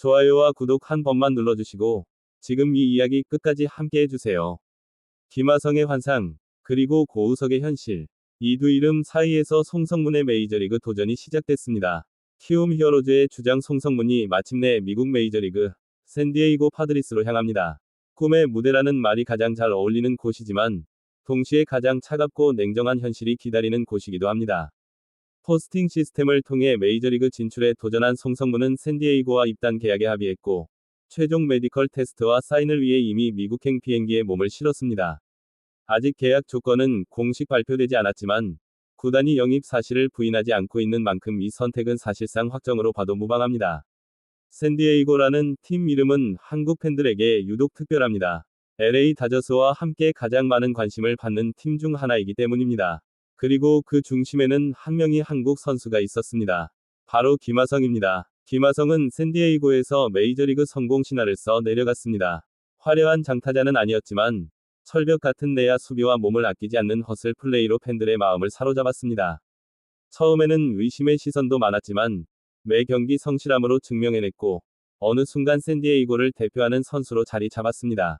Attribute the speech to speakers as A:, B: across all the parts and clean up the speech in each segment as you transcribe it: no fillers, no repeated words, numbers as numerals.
A: 좋아요와 구독 한 번만 눌러주시고 지금 이 이야기 끝까지 함께 해주세요. 김하성의 환상, 그리고 고우석의 현실. 이 두 이름 사이에서 송성문의 메이저리그 도전이 시작됐습니다. 키움 히어로즈의 주장 송성문이 마침내 미국 메이저리그 샌디에이고 파드리스로 향합니다. 꿈의 무대라는 말이 가장 잘 어울리는 곳이지만 동시에 가장 차갑고 냉정한 현실이 기다리는 곳이기도 합니다. 포스팅 시스템을 통해 메이저리그 진출에 도전한 송성문은 샌디에이고와 입단 계약에 합의했고 최종 메디컬 테스트와 사인을 위해 이미 미국행 비행기에 몸을 실었습니다. 아직 계약 조건은 공식 발표되지 않았지만 구단이 영입 사실을 부인하지 않고 있는 만큼 이 선택은 사실상 확정으로 봐도 무방합니다. 샌디에이고라는 팀 이름은 한국 팬들에게 유독 특별합니다. LA 다저스와 함께 가장 많은 관심을 받는 팀 중 하나이기 때문입니다. 그리고 그 중심에는 한 명의 한국 선수가 있었습니다. 바로 김하성입니다. 김하성은 샌디에이고에서 메이저리그 성공 신화를 써 내려갔습니다. 화려한 장타자는 아니었지만 철벽 같은 내야 수비와 몸을 아끼지 않는 허슬 플레이로 팬들의 마음을 사로잡았습니다. 처음에는 의심의 시선도 많았지만 매 경기 성실함으로 증명해냈고 어느 순간 샌디에이고를 대표하는 선수로 자리 잡았습니다.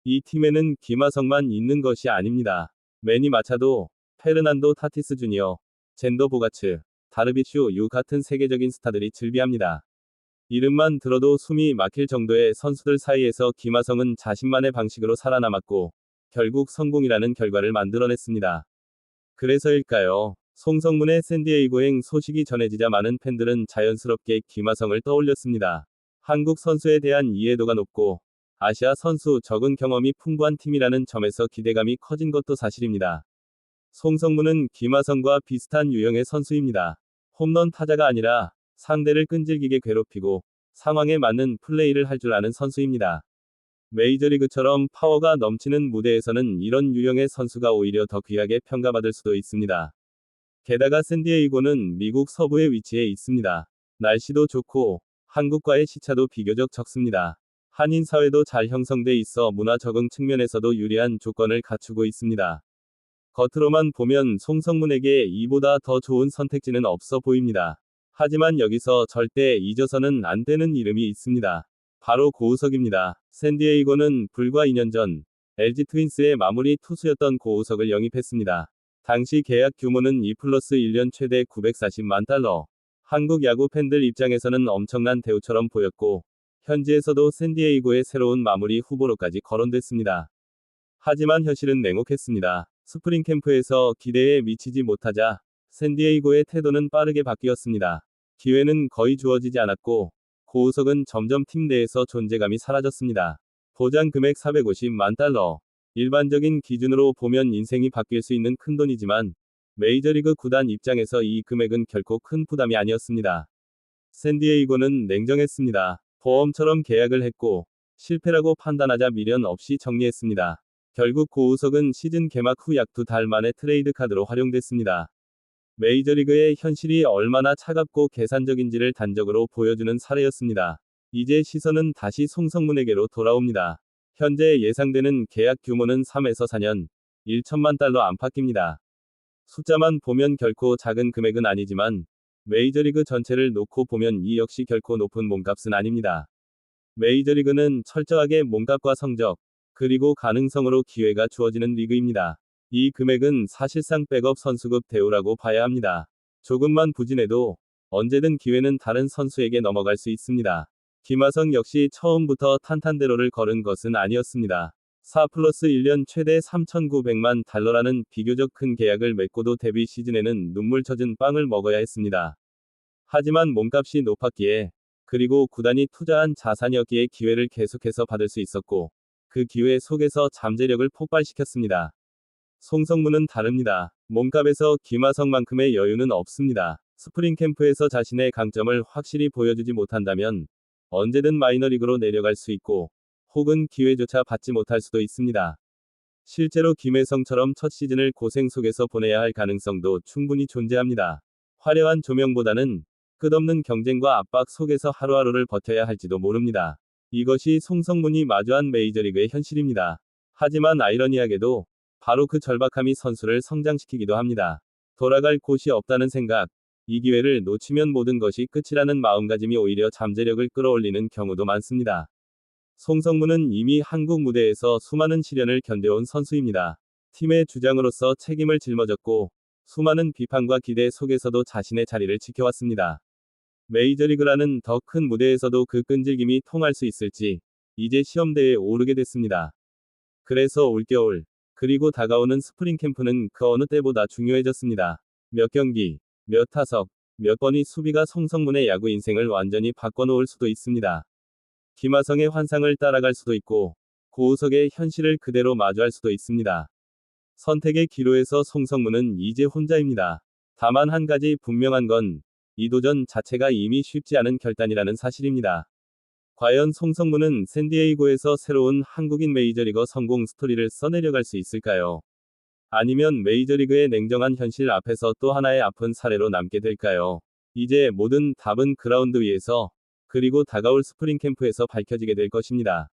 A: 이 팀에는 김하성만 있는 것이 아닙니다. 매니 마차도, 페르난도 타티스 주니어, 젠더 보가츠, 다르비슈 유 같은 세계적인 스타들이 즐비합니다. 이름만 들어도 숨이 막힐 정도의 선수들 사이에서 김하성은 자신만의 방식으로 살아남았고 결국 성공이라는 결과를 만들어냈습니다. 그래서일까요? 송성문의 샌디에이고행 소식이 전해지자 많은 팬들은 자연스럽게 김하성을 떠올렸습니다. 한국 선수에 대한 이해도가 높고 아시아 선수 적은 경험이 풍부한 팀이라는 점에서 기대감이 커진 것도 사실입니다. 송성문은 김하성과 비슷한 유형의 선수입니다. 홈런 타자가 아니라 상대를 끈질기게 괴롭히고 상황에 맞는 플레이를 할 줄 아는 선수입니다. 메이저리그처럼 파워가 넘치는 무대에서는 이런 유형의 선수가 오히려 더 귀하게 평가받을 수도 있습니다. 게다가 샌디에이고는 미국 서부에 위치해 있습니다. 날씨도 좋고 한국과의 시차도 비교적 적습니다. 한인 사회도 잘 형성돼 있어 문화 적응 측면에서도 유리한 조건을 갖추고 있습니다. 겉으로만 보면 송성문에게 이보다 더 좋은 선택지는 없어 보입니다. 하지만 여기서 절대 잊어서는 안 되는 이름이 있습니다. 바로 고우석입니다. 샌디에이고는 불과 2년 전 LG 트윈스의 마무리 투수였던 고우석을 영입했습니다. 당시 계약 규모는 2+1년 최대 940만 달러. 한국 야구 팬들 입장에서는 엄청난 대우처럼 보였고 현지에서도 샌디에이고의 새로운 마무리 후보로까지 거론됐습니다. 하지만 현실은 냉혹했습니다. 스프링 캠프에서 기대에 미치지 못하자 샌디에이고의 태도는 빠르게 바뀌었습니다. 기회는 거의 주어지지 않았고 고우석은 점점 팀 내에서 존재감이 사라졌습니다. 보장 금액 450만 달러. 일반적인 기준으로 보면 인생이 바뀔 수 있는 큰 돈이지만 메이저리그 구단 입장에서 이 금액은 결코 큰 부담이 아니었습니다. 샌디에이고는 냉정했습니다. 보험처럼 계약을 했고 실패라고 판단하자 미련 없이 정리했습니다. 결국 고우석은 시즌 개막 후 약 2달 만에 트레이드 카드로 활용됐습니다. 메이저리그의 현실이 얼마나 차갑고 계산적인지를 단적으로 보여주는 사례였습니다. 이제 시선은 다시 송성문에게로 돌아옵니다. 현재 예상되는 계약 규모는 3에서 4년, 1천만 달러 안팎입니다. 숫자만 보면 결코 작은 금액은 아니지만 메이저리그 전체를 놓고 보면 이 역시 결코 높은 몸값은 아닙니다. 메이저리그는 철저하게 몸값과 성적, 그리고 가능성으로 기회가 주어지는 리그입니다. 이 금액은 사실상 백업 선수급 대우라고 봐야 합니다. 조금만 부진해도 언제든 기회는 다른 선수에게 넘어갈 수 있습니다. 김하성 역시 처음부터 탄탄대로를 걸은 것은 아니었습니다. 4+1년 최대 3,900만 달러라는 비교적 큰 계약을 맺고도 데뷔 시즌에는 눈물 젖은 빵을 먹어야 했습니다. 하지만 몸값이 높았기에, 그리고 구단이 투자한 자산이었기에 기회를 계속해서 받을 수 있었고, 그 기회 속에서 잠재력을 폭발시켰습니다. 송성문은 다릅니다. 몸값에서 김하성만큼의 여유는 없습니다. 스프링 캠프에서 자신의 강점을 확실히 보여주지 못한다면 언제든 마이너리그로 내려갈 수 있고 혹은 기회조차 받지 못할 수도 있습니다. 실제로 김혜성처럼 첫 시즌을 고생 속에서 보내야 할 가능성도 충분히 존재합니다. 화려한 조명보다는 끝없는 경쟁과 압박 속에서 하루하루를 버텨야 할지도 모릅니다. 이것이 송성문이 마주한 메이저리그의 현실입니다. 하지만 아이러니하게도 바로 그 절박함이 선수를 성장시키기도 합니다. 돌아갈 곳이 없다는 생각, 이 기회를 놓치면 모든 것이 끝이라는 마음가짐이 오히려 잠재력을 끌어올리는 경우도 많습니다. 송성문은 이미 한국 무대에서 수많은 시련을 견뎌온 선수입니다. 팀의 주장으로서 책임을 짊어졌고 수많은 비판과 기대 속에서도 자신의 자리를 지켜왔습니다. 메이저리그라는 더 큰 무대에서도 그 끈질김이 통할 수 있을지 이제 시험대에 오르게 됐습니다. 그래서 올겨울 그리고 다가오는 스프링 캠프는 그 어느 때보다 중요해졌습니다. 몇 경기, 몇 타석, 몇 번의 수비가 송성문의 야구 인생을 완전히 바꿔놓을 수도 있습니다. 김하성의 환상을 따라갈 수도 있고 고우석의 현실을 그대로 마주할 수도 있습니다. 선택의 기로에서 송성문은 이제 혼자입니다. 다만 한 가지 분명한 건 이 도전 자체가 이미 쉽지 않은 결단이라는 사실입니다. 과연 송성문은 샌디에이고에서 새로운 한국인 메이저리거 성공 스토리를 써내려갈 수 있을까요? 아니면 메이저리그의 냉정한 현실 앞에서 또 하나의 아픈 사례로 남게 될까요? 이제 모든 답은 그라운드 위에서 그리고 다가올 스프링 캠프에서 밝혀지게 될 것입니다.